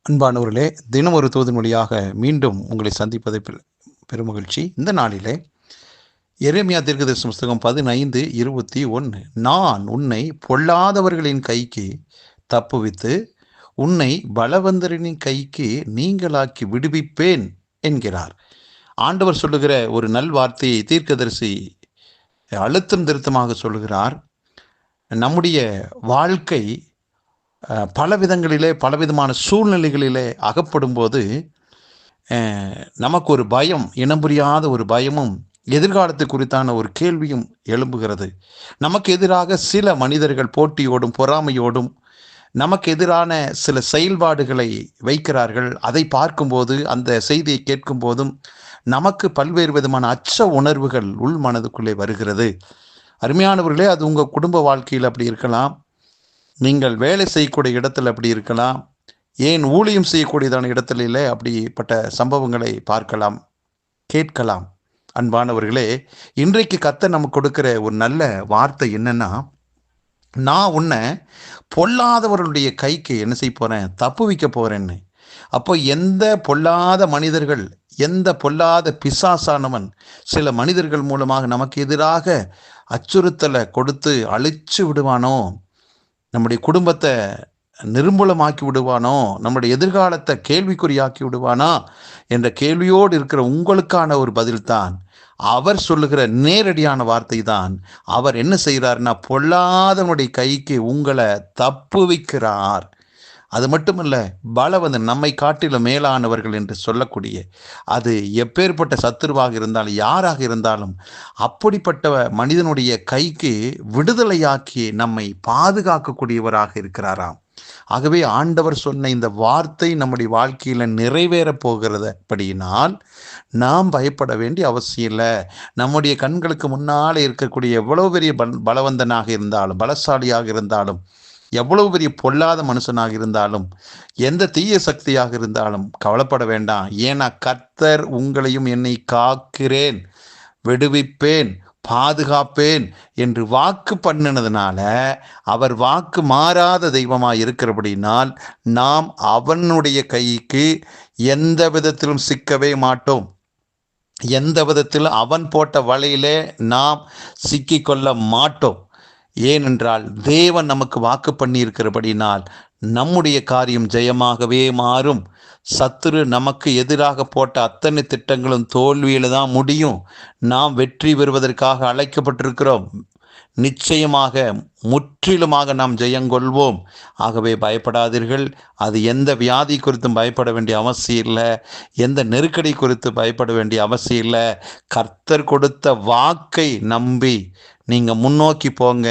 அன்பானவர்களே, தினம் ஒரு தூதன் வழியாக மீண்டும் உங்களை சந்திப்பதை பெருமகிழ்ச்சி. இந்த நாளிலே எரேமியா தீர்க்கதரிசி புஸ்தகம் 15:21, நான் உன்னை பொல்லாதவர்களின் கைக்கு தப்புவித்து உன்னை பலவந்தரின் கைக்கு நீங்களாக்கி விடுவிப்பேன் என்கிறார். ஆண்டவர் சொல்லுகிற ஒரு நல்வார்த்தையை தீர்க்கதரிசி அழுத்தம் திருத்தமாக சொல்லுகிறார். நம்முடைய வாழ்க்கை பல விதங்களிலே பலவிதமான சூழ்நிலைகளிலே அகப்படும் போது நமக்கு ஒரு பயம், இனம் புரியாத ஒரு பயமும் எதிர்காலத்தை குறித்தான ஒரு கேள்வியும் எழும்புகிறது. நமக்கு எதிராக சில மனிதர்கள் போட்டியோடும் பொறாமையோடும் நமக்கு எதிரான சில செயல்பாடுகளை வைக்கிறார்கள். அதை பார்க்கும்போது, அந்த செய்தியை கேட்கும் போதும் நமக்கு பல்வேறு விதமான அச்ச உணர்வுகள் உள் மனதுக்குள்ளே வருகிறது. அருமையானவர்களே, அது உங்கள் குடும்ப வாழ்க்கையில் அப்படி இருக்கலாம், நீங்கள் வேலை செய்யக்கூடிய இடத்துல அப்படி இருக்கலாம், ஏன் ஊழியம் செய்யக்கூடியதான இடத்துல அப்படிப்பட்ட சம்பவங்களை பார்க்கலாம், கேட்கலாம். அன்பானவர்களே, இன்றைக்கு கர்த்தர் நமக்கு கொடுக்கிற ஒரு நல்ல வார்த்தை என்னன்னா, நான் உன்னை பொல்லாதவர்களுடைய கைக்கு என்ன செய்ய போகிறேன், தப்பு வைக்க போகிறேன்னு. அப்போ எந்த பொல்லாத மனிதர்கள், எந்த பொல்லாத பிசாசானவன் சில மனிதர்கள் மூலமாக நமக்கு எதிராக அச்சுறுத்தலை கொடுத்து அழிச்சு விடுவானோ, நம்முடைய குடும்பத்தை நிர்மூலமாக்கி விடுவானோ, நம்முடைய எதிர்காலத்தை கேள்விக்குறியாக்கி விடுவானா என்ற கேள்வியோடு இருக்கிற உங்களுக்கான ஒரு பதில்தான் அவர் சொல்லுகிற நேரடியான வார்த்தை தான். அவர் என்ன செய்கிறார்னா, பொல்லாதவனுடைய கைக்கு உங்களை தப்பு வைக்கிறார். அது மட்டுமல்ல, பலவந்தன், நம்மை காட்டிலும் மேலானவர்கள் என்று சொல்லக்கூடிய, அது எப்பேற்பட்ட சத்துருவாக இருந்தாலும் யாராக இருந்தாலும் அப்படிப்பட்ட மனிதனுடைய கைக்கு விடுதலையாக்கி நம்மை பாதுகாக்கக்கூடியவராக இருக்கிறாராம். ஆகவே ஆண்டவர் சொன்ன இந்த வார்த்தை நம்முடைய வாழ்க்கையில் நிறைவேறப் போகிறதுபடியினால் நாம் பயப்பட வேண்டிய அவசியம் இல்லை. நம்முடைய கண்களுக்கு முன்னாலே இருக்கக்கூடிய எவ்வளவு பெரிய பலவந்தனாக இருந்தாலும், பலசாலியாக இருந்தாலும், எவ்வளவு பெரிய பொல்லாத மனுஷனாக இருந்தாலும், எந்த தீய சக்தியாக இருந்தாலும் கவலைப்பட வேண்டாம். ஏன்னா கர்த்தர் உங்களையும் என்னை காக்கிறேன், விடுவிப்பேன், பாதுகாப்பேன் என்று வாக்கு பண்ணினதுனால, அவர் வாக்கு மாறாத தெய்வமாக இருக்கிறபடினால் நாம் அவனுடைய கைக்கு எந்த விதத்திலும் சிக்கவே மாட்டோம். எந்த விதத்திலும் அவன் போட்ட வலையிலே நாம் சிக்கிக்கொள்ள மாட்டோம். ஏனென்றால் தேவன் நமக்கு வாக்கு பண்ணி இருக்கிறபடினால் நம்முடைய காரியம் ஜெயமாகவே மாறும். சத்துரு நமக்கு எதிராக போட்ட அத்தனை திட்டங்களும் தோல்வியில தான் முடியும். நாம் வெற்றி பெறுவதற்காக அழைக்கப்பட்டிருக்கிறோம். நிச்சயமாக முற்றிலுமாக நாம் ஜெயங்கொள்வோம். ஆகவே பயப்படாதீர்கள். அது எந்த வியாதி குறித்தும் பயப்பட வேண்டிய அவசியம் இல்லை, எந்த நெருக்கடி குறித்து பயப்பட வேண்டிய அவசியம் இல்லை. கர்த்தர் கொடுத்த வாக்கை நம்பி நீங்கள் முன்னோக்கி போங்க,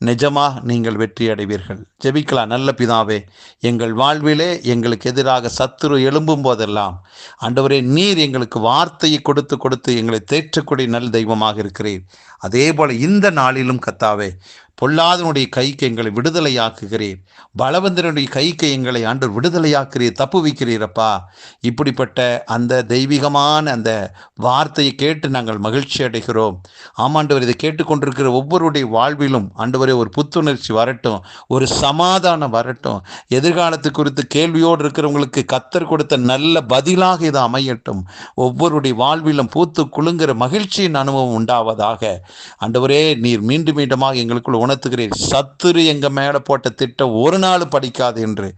நிஜமாக நீங்கள் வெற்றி அடைவீர்கள். ஜெபிக்கலாம். நல்ல பிதாவே, எங்கள் வாழ்விலே எங்களுக்கு எதிராக சத்துரு எழும்பும் போதெல்லாம் ஆண்டவரே, நீர் எங்களுக்கு வார்த்தையை கொடுத்து கொடுத்து எங்களை தேற்றக்கூடிய நல்ல தெய்வமாக இருக்கிறீர். அதே போல இந்த நாளிலும் கர்த்தாவே, பொல்லாதனுடைய கைக்கு எங்களை விடுதலையாக்குகிறீர், பலவந்தனுடைய கைக்கு எங்களை ஆண்டவர் விடுதலையாக்குறீர், தப்பு வைக்கிறீரப்பா. இப்படிப்பட்ட அந்த தெய்வீகமான அந்த வார்த்தையை கேட்டு நாங்கள் மகிழ்ச்சி அடைகிறோம். ஆமாண்டவர், இதை கேட்டுக்கொண்டிருக்கிற ஒவ்வொருடைய வாழ்விலும் ஆண்டவரே ஒரு புத்துணர்ச்சி வரட்டும், ஒரு சமாதானம் வரட்டும். எதிர்காலத்து குறித்து கேள்வியோடு இருக்கிறவங்களுக்கு கர்த்தர் கொடுத்த நல்ல பதிலாக இது அமையட்டும். ஒவ்வொருடைய வாழ்விலும் பூத்து குலுங்குற மகிழ்ச்சியின் அனுபவம் உண்டாவதாக. ஆண்டவரே, நீர் மீண்டும் மீண்டுமாக எங்களுக்குள் உணர்த்துகிறீர், சத்துரு எங்க மேல போட்ட திட்டம் ஒரு நாள் படிக்காது என்று.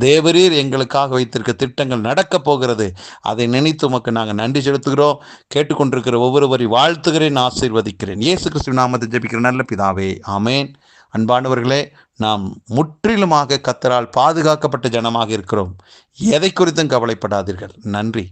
தேவரீர் எங்களுக்காக வைத்திருக்க திட்டங்கள் நடக்க போகிறது. அதை நினைத்து உமக்கு நாங்கள் நன்றி செலுத்துகிறோம். கேட்டுக்கொண்டிருக்கிற ஒவ்வொருவரை வாழ்த்துகிறேன், ஆசீர்வதிக்கிறேன். இயேசு கிறிஸ்துவின் நாமத்தில் ஜெபிக்கிற நல்ல பிதாவே, ஆமேன். அன்பானவர்களே, நாம் முற்றிலுமாக கர்த்தரால் பாதுகாக்கப்பட்ட ஜனமாக இருக்கிறோம். எதை குறித்தும் கவலைப்படாதீர்கள். நன்றி.